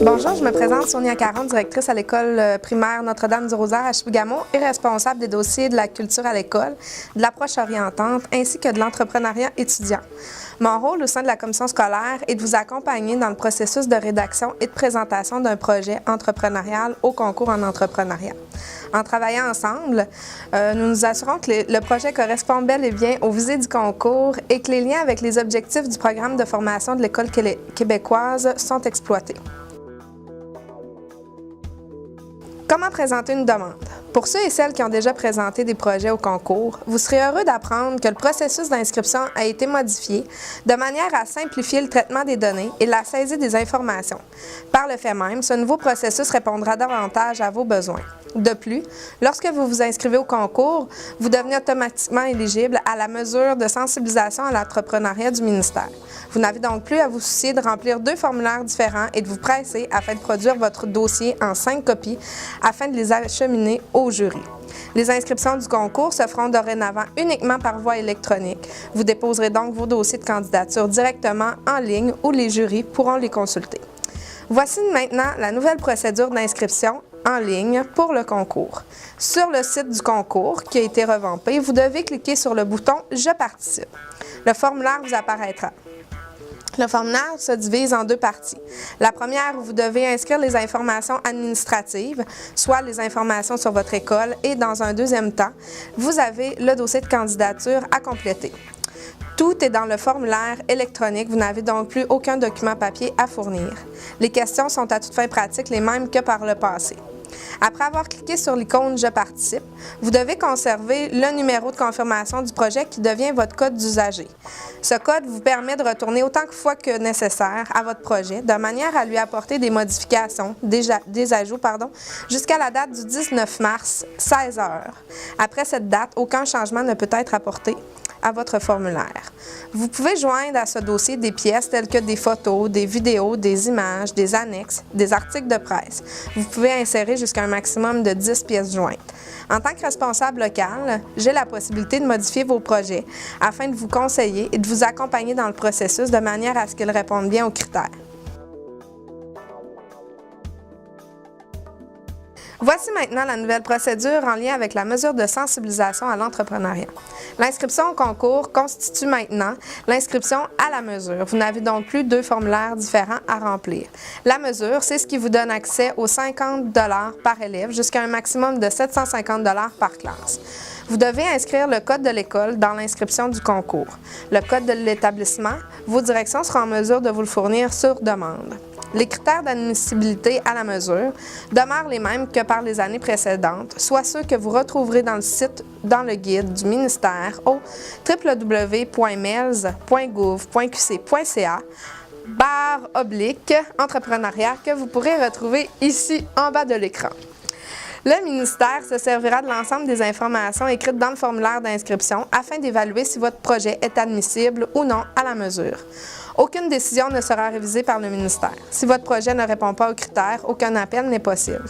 Bonjour, je me présente Sonia Caron, directrice à l'école primaire Notre-Dame-du-Rosaire à Chibougamau et responsable des dossiers de la culture à l'école, de l'approche orientante ainsi que de l'entrepreneuriat étudiant. Mon rôle au sein de la commission scolaire est de vous accompagner dans le processus de rédaction et de présentation d'un projet entrepreneurial au concours en entrepreneuriat. En travaillant ensemble, nous nous assurons que le projet correspond bel et bien aux visées du concours et que les liens avec les objectifs du programme de formation de l'École québécoise sont exploités. Comment présenter une demande? Pour ceux et celles qui ont déjà présenté des projets au concours, vous serez heureux d'apprendre que le processus d'inscription a été modifié de manière à simplifier le traitement des données et la saisie des informations. Par le fait même, ce nouveau processus répondra davantage à vos besoins. De plus, lorsque vous vous inscrivez au concours, vous devenez automatiquement éligible à la mesure de sensibilisation à l'entrepreneuriat du ministère. Vous n'avez donc plus à vous soucier de remplir 2 formulaires différents et de vous presser afin de produire votre dossier en 5 copies afin de les acheminer au jury. Les inscriptions du concours se feront dorénavant uniquement par voie électronique. Vous déposerez donc vos dossiers de candidature directement en ligne où les jurys pourront les consulter. Voici maintenant la nouvelle procédure d'inscription en ligne pour le concours. Sur le site du concours qui a été revampé, vous devez cliquer sur le bouton « Je participe ». Le formulaire vous apparaîtra. Le formulaire se divise en 2 parties. La première, où vous devez inscrire les informations administratives, soit les informations sur votre école, et dans un deuxième temps, vous avez le dossier de candidature à compléter. Tout est dans le formulaire électronique, vous n'avez donc plus aucun document papier à fournir. Les questions sont à toute fin pratique les mêmes que par le passé. Après avoir cliqué sur l'icône « Je participe », vous devez conserver le numéro de confirmation du projet qui devient votre code d'usager. Ce code vous permet de retourner autant de fois que nécessaire à votre projet, de manière à lui apporter des modifications, des ajouts, jusqu'à la date du 19 mars, 16 h. Après cette date, aucun changement ne peut être apporté à votre formulaire. Vous pouvez joindre à ce dossier des pièces telles que des photos, des vidéos, des images, des annexes, des articles de presse. Vous pouvez insérer jusqu'à un maximum de 10 pièces jointes. En tant que responsable local, j'ai la possibilité de modifier vos projets afin de vous conseiller et de vous accompagner dans le processus de manière à ce qu'ils répondent bien aux critères. Voici maintenant la nouvelle procédure en lien avec la mesure de sensibilisation à l'entrepreneuriat. L'inscription au concours constitue maintenant l'inscription à la mesure. Vous n'avez donc plus 2 formulaires différents à remplir. La mesure, c'est ce qui vous donne accès aux 50 $ par élève jusqu'à un maximum de 750 $ par classe. Vous devez inscrire le code de l'école dans l'inscription du concours. Le code de l'établissement, vos directions seront en mesure de vous le fournir sur demande. Les critères d'admissibilité à la mesure demeurent les mêmes que par les années précédentes, soit ceux que vous retrouverez dans le guide du ministère au www.mels.gouv.qc.ca/entrepreneuriat que vous pourrez retrouver ici en bas de l'écran. Le ministère se servira de l'ensemble des informations écrites dans le formulaire d'inscription afin d'évaluer si votre projet est admissible ou non à la mesure. Aucune décision ne sera révisée par le ministère. Si votre projet ne répond pas aux critères, aucun appel n'est possible.